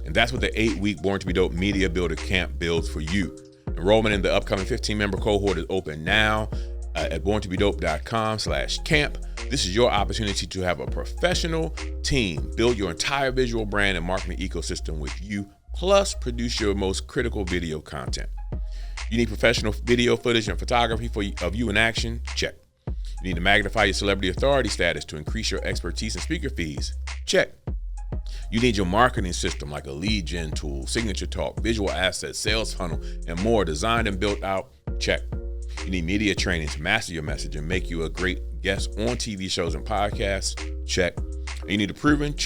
Speaker 1: And that's what the 8-week Born to be Dope Media Builder Camp builds for you. Enrollment in the upcoming 15-member cohort is open now at borntobedope.com/camp. This is your opportunity to have a professional team build your entire visual brand and marketing ecosystem with you, plus produce your most critical video content. You need professional video footage and photography of you in action? Check. You need to magnify your celebrity authority status to increase your expertise and speaker fees? Check. You need your marketing system like a lead gen tool, signature talk, visual assets, sales funnel, and more designed and built out? Check. You need media training to master your message and make you a great guest on TV shows and podcasts? Check. And you need a proven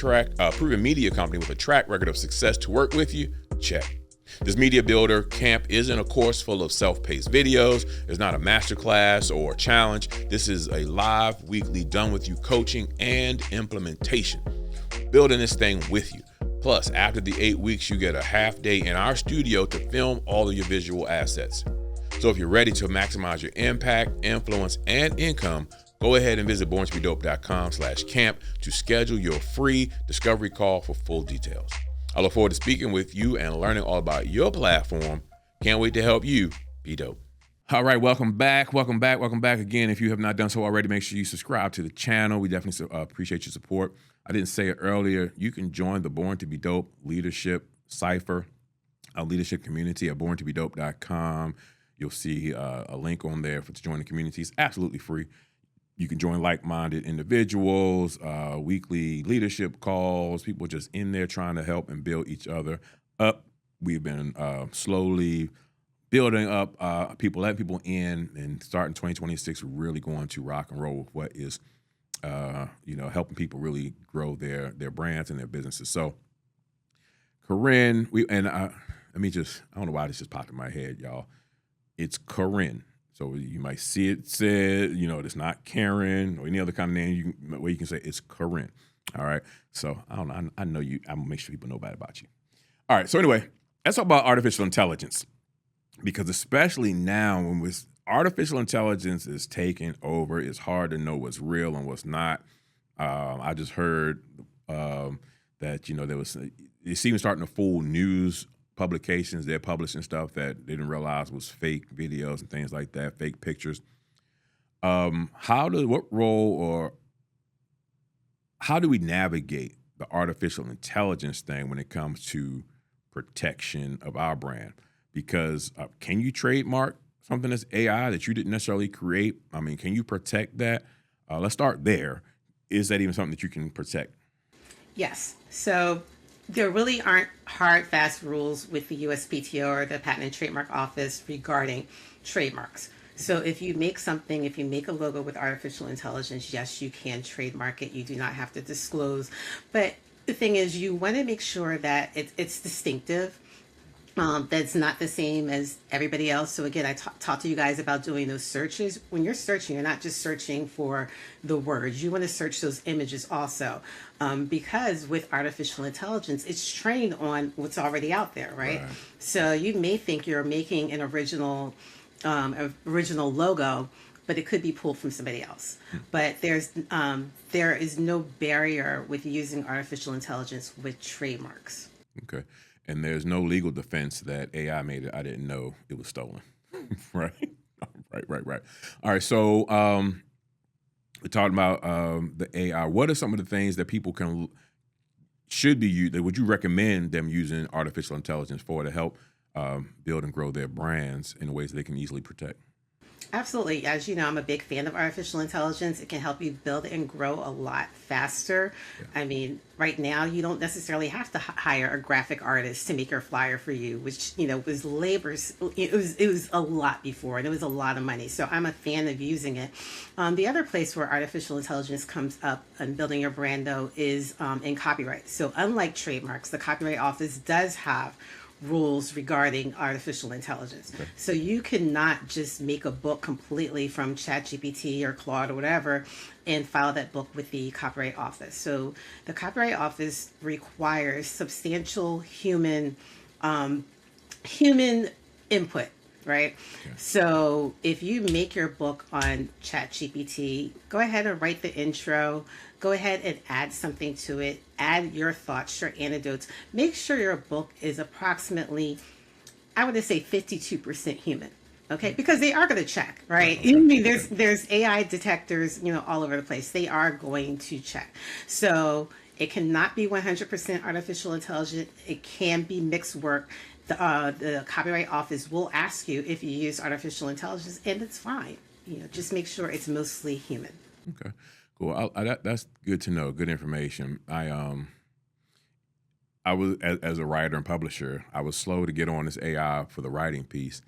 Speaker 1: media company with a track record of success to work with you? Check. This Media Builder Camp isn't a course full of self-paced videos. It's not a masterclass or a challenge. This is a live, weekly, done-with-you coaching and implementation. Building this thing with you. Plus, after the 8 weeks, you get a half day in our studio to film all of your visual assets. So if you're ready to maximize your impact, influence, and income, go ahead and visit borntobedope.com/camp to schedule your free discovery call for full details. I look forward to speaking with you and learning all about your platform. Can't wait to help you be dope. All right, welcome back again. If you have not done so already, make sure you subscribe to the channel. We definitely appreciate your support. I didn't say it earlier. You can join the Born to be Dope Leadership Cypher, a leadership community at borntobedope.com. You'll see a link on there to join the community. It's absolutely free. You can join like-minded individuals, weekly leadership calls, people just in there trying to help and build each other up. We've been slowly building up people, letting people in, and starting 2026, we're really going to rock and roll with what is, helping people really grow their brands and their businesses. So, Karin, I don't know why this just popped in my head, y'all. It's Karin. So you might see it said, it's not Karen or any other kind of name where you can say it's Karin. All right. So I don't know. I know you. I'm gonna make sure people know about you. All right. So anyway, let's talk about artificial intelligence, because especially now when artificial intelligence is taking over. It's hard to know what's real and what's not. I just heard that it seems starting to fool news publications. They're publishing stuff that they didn't realize was fake videos and things like that, fake pictures. What role or how do we navigate the artificial intelligence thing when it comes to protection of our brand? Because can you trademark something that's AI that you didn't necessarily create? I mean, can you protect that? Let's start there. Is that even something that you can protect?
Speaker 2: Yes. So there really aren't hard, fast rules with the USPTO or the Patent and Trademark Office regarding trademarks. So if you make a logo with artificial intelligence, yes, you can trademark it. You do not have to disclose. But the thing is, you want to make sure that it's distinctive. That's not the same as everybody else. So again, I talked to you guys about doing those searches. When you're searching, you're not just searching for the words. You want to search those images also, because with artificial intelligence, it's trained on what's already out there, right? So you may think you're making an original logo, but it could be pulled from somebody else. But there is no barrier with using artificial intelligence with trademarks.
Speaker 1: Okay. And there's no legal defense that AI made it. I didn't know it was stolen. Right? Right. All right. So we're talking about the AI. What are some of the things that people should be using? Would you recommend them using artificial intelligence for to help build and grow their brands in ways that they can easily protect?
Speaker 2: Absolutely. As you know, I'm a big fan of artificial intelligence. It can help you build and grow a lot faster. Yeah. I mean, right now, you don't necessarily have to hire a graphic artist to make your flyer for you, which, was labors. It was a lot before, and it was a lot of money. So I'm a fan of using it. The other place where artificial intelligence comes up in building your brand, though, is in copyright. So unlike trademarks, the Copyright Office does have rules regarding artificial intelligence. Okay. So you cannot just make a book completely from ChatGPT or Claude or whatever and file that book with the Copyright Office. So the Copyright Office requires substantial human input, right? Okay. So if you make your book on ChatGPT, go ahead and write the intro. Go ahead and add something to it. Add your thoughts, your anecdotes. Make sure your book is approximately, I would say 52% human. Okay, because they are going to check, right? Okay. I mean, there's AI detectors, all over the place. They are going to check. So it cannot be 100% artificial intelligence. It can be mixed work. The Copyright Office will ask you if you use artificial intelligence, and it's fine. Just make sure it's mostly human.
Speaker 1: Okay. Cool. That's good to know. Good information. I was as a writer and publisher, I was slow to get on this AI for the writing piece.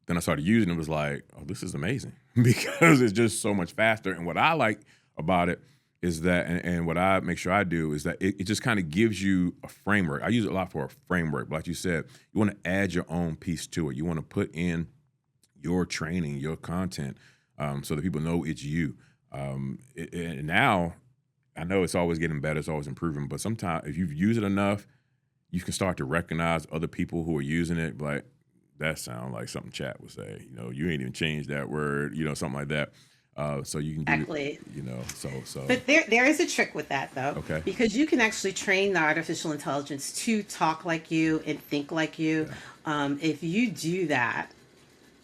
Speaker 1: Then I started using it. It was like, oh, this is amazing because it's just so much faster. And what I like about it is that, and what I make sure I do is that it just kind of gives you a framework. I use it a lot for a framework. But like you said, you want to add your own piece to it. You want to put in your training, your content, so that people know it's you. And now, I know it's always getting better, it's always improving, but sometimes if you use it enough, you can start to recognize other people who are using it, like, that sounds like something Chat would say. You ain't even changed that word, something like that. So you can do,
Speaker 2: exactly.
Speaker 1: So.
Speaker 2: But there is a trick with that, though.
Speaker 1: Okay.
Speaker 2: Because you can actually train the artificial intelligence to talk like you and think like you. Yeah. If you do that,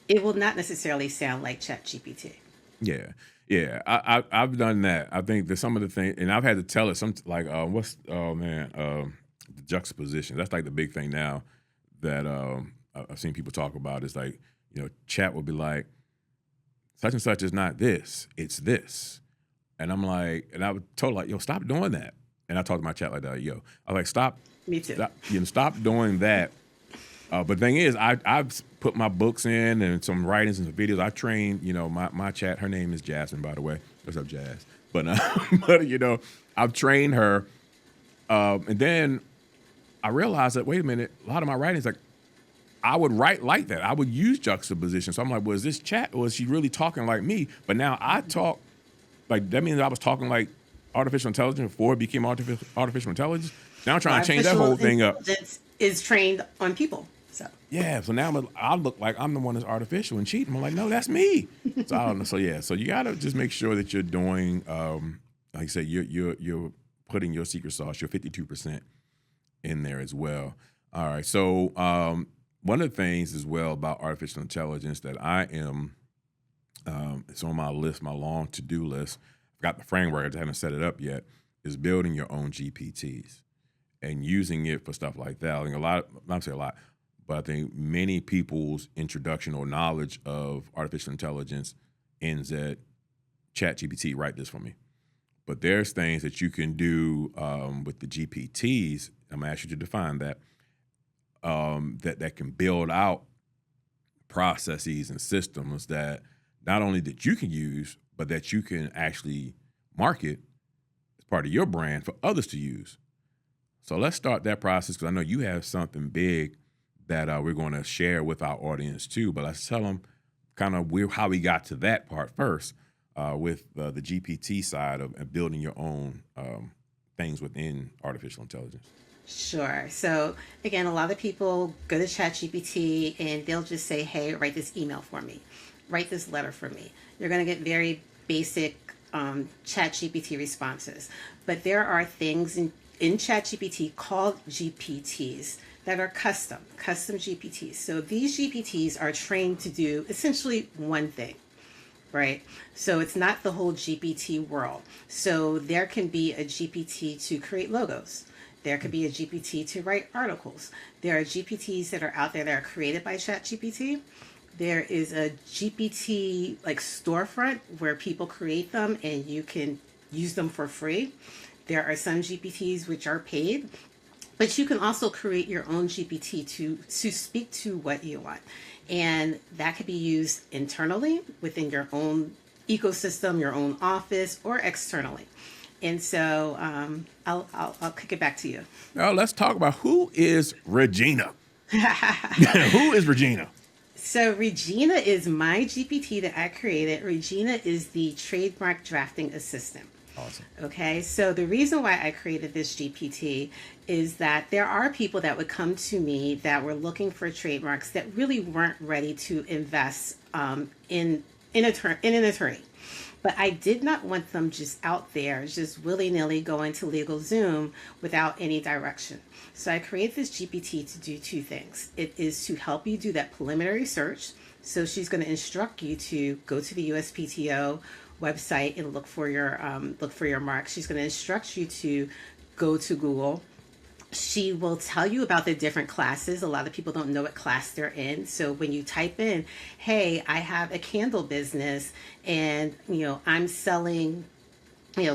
Speaker 2: it will not necessarily sound like ChatGPT.
Speaker 1: Yeah. Yeah, I've done that. I think that some of the things, and I've had to tell it the juxtaposition. That's like the big thing now that I've seen people talk about is like, Chat will be like, such and such is not this, it's this. And I'm like, and I would told like, yo, stop doing that. And I talked to my Chat like that, yo. I was like, stop.
Speaker 2: Me too.
Speaker 1: Stop doing that. But the thing is, I've put my books in and some writings and some videos. I train, my Chat. Her name is Jasmine, by the way. What's up, Jazz? But I've trained her. And then I realized that, wait a minute, a lot of my writings, like, I would write like that. I would use juxtaposition. So I'm like, was this Chat or is she really talking like me? But now I talk, like, that means I was talking like artificial intelligence before it became artificial intelligence. Now I'm trying to change that whole thing up.
Speaker 2: Is trained on people. So
Speaker 1: Yeah, so now I look like I'm the one that's artificial and cheating. I'm like, no, that's me. So I don't know. So yeah, so you gotta just make sure that you're doing, like I said, you're putting your secret sauce, your 52% in there as well. All right. So one of the things as well about artificial intelligence that I am, it's on my list, my long to-do list. I've got the framework, I just haven't set it up yet, is building your own GPTs and using it for stuff like that. I think not say a lot, but I think many people's introduction or knowledge of artificial intelligence ends at ChatGPT, write this for me. But there's things that you can do with the GPTs. I'm gonna ask you to define that. That can build out processes and systems that not only that you can use, but that you can actually market as part of your brand for others to use. So let's start that process, because I know you have something big that we're going to share with our audience too. But let's tell them kind of how we got to that part first with the GPT side of building your own things within artificial intelligence.
Speaker 2: Sure. So again, a lot of people go to ChatGPT and they'll just say, hey, write this email for me, write this letter for me. You're going to get very basic ChatGPT responses. But there are things in ChatGPT called GPTs that are custom GPTs. So these GPTs are trained to do essentially one thing, right? So it's not the whole GPT world. So there can be a GPT to create logos. There could be a GPT to write articles. There are GPTs that are out there that are created by ChatGPT. There is a GPT like storefront where people create them and you can use them for free. There are some GPTs which are paid, but you can also create your own GPT to speak to what you want. And that could be used internally within your own ecosystem, your own office, or externally. And so I'll kick it back to you.
Speaker 1: Now let's talk about who is Regina. Who is Regina?
Speaker 2: So Regina is my GPT that I created. Regina is the trademark drafting assistant.
Speaker 1: Awesome.
Speaker 2: Okay, so the reason why I created this GPT is that there are people that would come to me that were looking for trademarks that really weren't ready to invest in an attorney. But I did not want them just out there, just willy-nilly going to LegalZoom without any direction. So I created this GPT to do two things. It is to help you do that preliminary search. So she's going to instruct you to go to the USPTO website and look for your mark. She's going to instruct you to go to Google. She will tell you about the different classes. A lot of people don't know what class they're in. So when you type in, hey, I have a candle business and, I'm selling,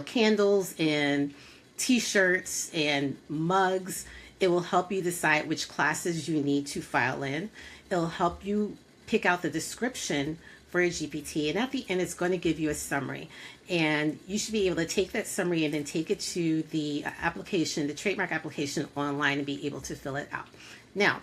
Speaker 2: candles and t-shirts and mugs, it will help you decide which classes you need to file in. It'll help you pick out the description for a GPT, and at the end it's going to give you a summary, and you should be able to take that summary and then take it to the application, the trademark application online, and be able to fill it out. Now,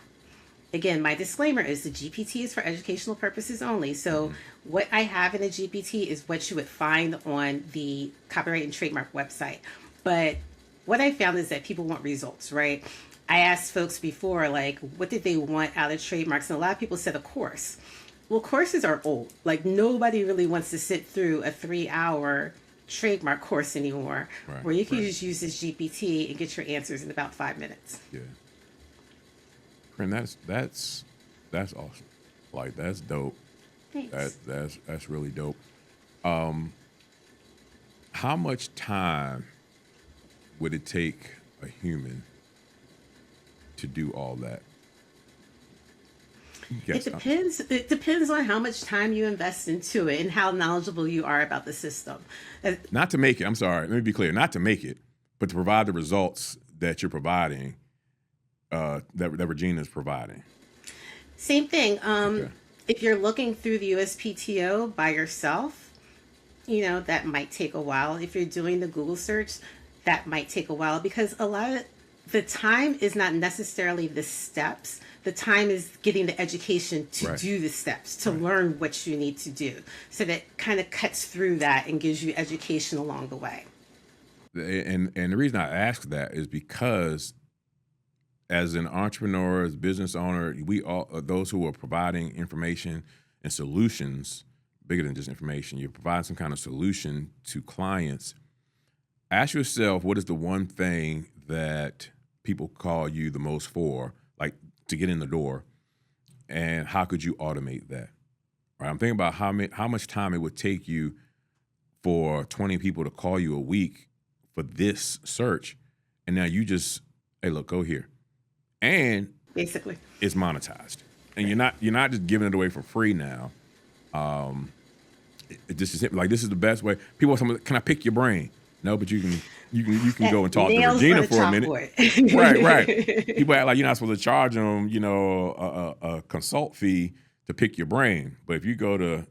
Speaker 2: again, my disclaimer is the GPT is for educational purposes only. So what I have in a GPT is what you would find on the copyright and trademark website. But what I found is that people want results, right? I asked folks before, like, what did they want out of trademarks? And a lot of people said a course. Well, courses are old. Like, nobody really wants to sit through a 3-hour trademark course anymore, right, where you can just use this GPT and get your answers in about 5 minutes.
Speaker 1: Yeah. And that's awesome. Like, that's dope.
Speaker 2: Thanks.
Speaker 1: That's really dope. How much time would it take a human to do all that?
Speaker 2: It depends. It depends on how much time you invest into it and how knowledgeable you are about the system.
Speaker 1: Not to make it, I'm sorry, let me be clear, not to make it, but to provide the results that you're providing, that Regina is providing.
Speaker 2: Same thing. Okay. If you're looking through the USPTO by yourself, that might take a while. If you're doing the Google search, that might take a while, because a lot of the time is not necessarily the steps. The time is getting the education to do the steps, to learn what you need to do. So that kind of cuts through that and gives you education along the way.
Speaker 1: And the reason I ask that is because as an entrepreneur, as a business owner, we all those who are providing information and solutions, bigger than just information, you're providing some kind of solution to clients. Ask yourself, what is the one thing that people call you the most for, like to get in the door, and how could you automate that? Right? I'm thinking about how much time it would take you for 20 people to call you a week for this search, and now you just, hey, look, go here, and
Speaker 2: basically
Speaker 1: it's monetized, and you're not just giving it away for free now. This is like, this is the best way. People say, can I pick your brain? No, but you can go and talk to Regina for a minute. Right. People act like you're not supposed to charge them, a consult fee to pick your brain. But if you go to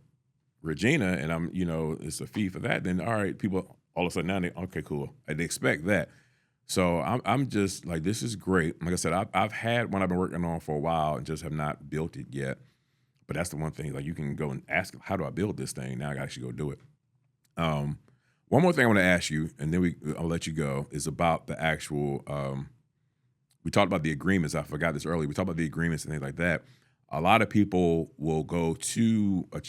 Speaker 1: Regina and it's a fee for that, then all right, people all of a sudden now okay, cool. They expect that. So I'm just like, this is great. Like I said, I've had one I've been working on for a while and just have not built it yet. But that's the one thing, like you can go and ask, how do I build this thing? Now I got to actually go do it. One more thing I want to ask you, and then I'll let you go, is about the actual, we talked about the agreements. I forgot this earlier. We talked about the agreements and things like that. A lot of people will go to a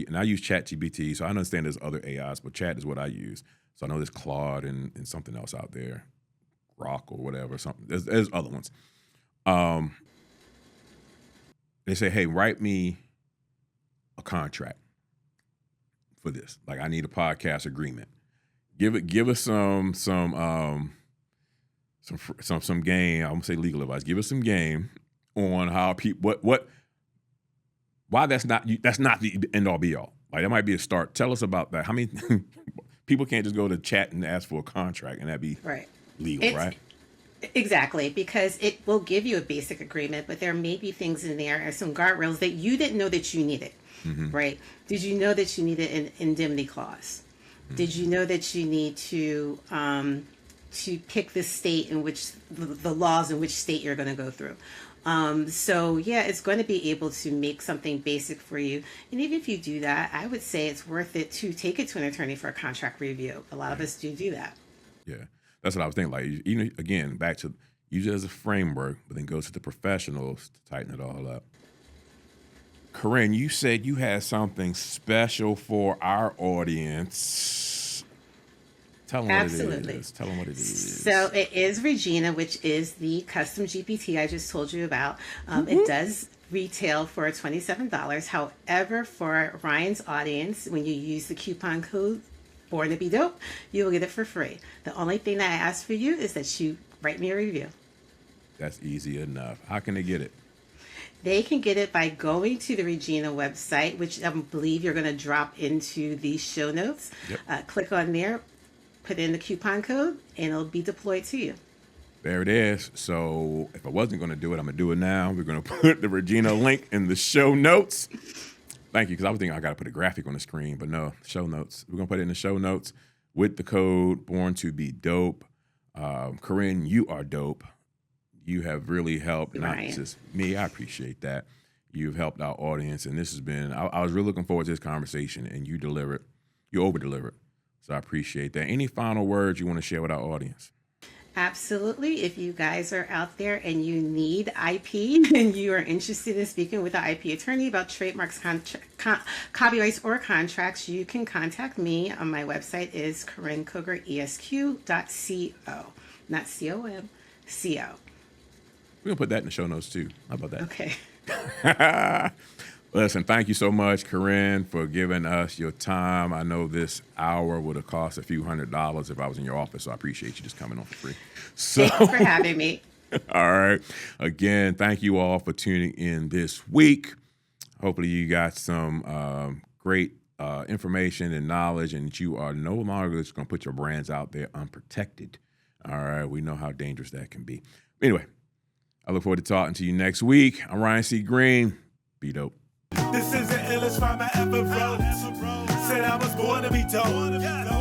Speaker 1: and I use ChatGPT, so I understand there's other AIs, but Chat is what I use. So I know there's Claude and something else out there, Grok or whatever, something. There's other ones. They say, hey, write me a contract for this. Like, I need a podcast agreement. Give us some game. I'm gonna say legal advice. Give us some game on how people why that's not the end all be all. Like, that might be a start. Tell us about that. How many people can't just go to Chat and ask for a contract and that'd be legal, right?
Speaker 2: Exactly, because it will give you a basic agreement, but there may be things in there or some guardrails that you didn't know that you needed, right? Did you know that you needed an indemnity clause? Did you know that you need to pick the state in which the laws in which state you're going to go through? So yeah, it's going to be able to make something basic for you. And even if you do that, I would say it's worth it to take it to an attorney for a contract review. A lot of us do that.
Speaker 1: Yeah, that's what I was thinking. Like, again, back to use it as a framework, but then go to the professionals to tighten it all up. Karin, you said you had something special for our audience. Tell them what it is. Tell them what it is.
Speaker 2: So it is Regina, which is the custom GPT I just told you about. It does retail for $27. However, for Ryan's audience, when you use the coupon code Born to Be Dope, you will get it for free. The only thing that I ask for you is that you write me a review. That's
Speaker 1: easy enough. How can they get it?
Speaker 2: They can get it by going to the Regina website, which I believe you're going to drop into the show notes. Yep. Click on there, put in the coupon code, and it'll be deployed to you.
Speaker 1: There it is. So if I wasn't going to do it, I'm going to do it now. We're going to put the Regina link in the show notes. Thank you, because I was thinking I got to put a graphic on the screen, but no, show notes. We're going to put it in the show notes with the code Born to Be Dope. Karin, you are dope. You have really helped, not just me. I appreciate that. You've helped our audience, and this has been, I was really looking forward to this conversation, and you delivered. You over-delivered. So I appreciate that. Any final words you want to share with our audience?
Speaker 2: Absolutely. If you guys are out there and you need IP and you are interested in speaking with an IP attorney about trademarks, copyrights, or contracts, you can contact me. On my website is karincogeresq.co, not C-O-M, C-O.
Speaker 1: We're going to put that in the show notes too. How about that?
Speaker 2: Okay.
Speaker 1: Listen, thank you so much, Karin, for giving us your time. I know this hour would have cost a few $100s if I was in your office, so I appreciate you just coming on for free. So,
Speaker 2: thank you for having me.
Speaker 1: All right. Again, thank you all for tuning in this week. Hopefully you got some great information and knowledge, and that you are no longer just going to put your brands out there unprotected. All right. We know how dangerous that can be. Anyway, I look forward to talking to you next week. I'm Ryan C. Greene. Be dope.
Speaker 3: This is the illest rhyme I ever wrote. Said I was born to be dope.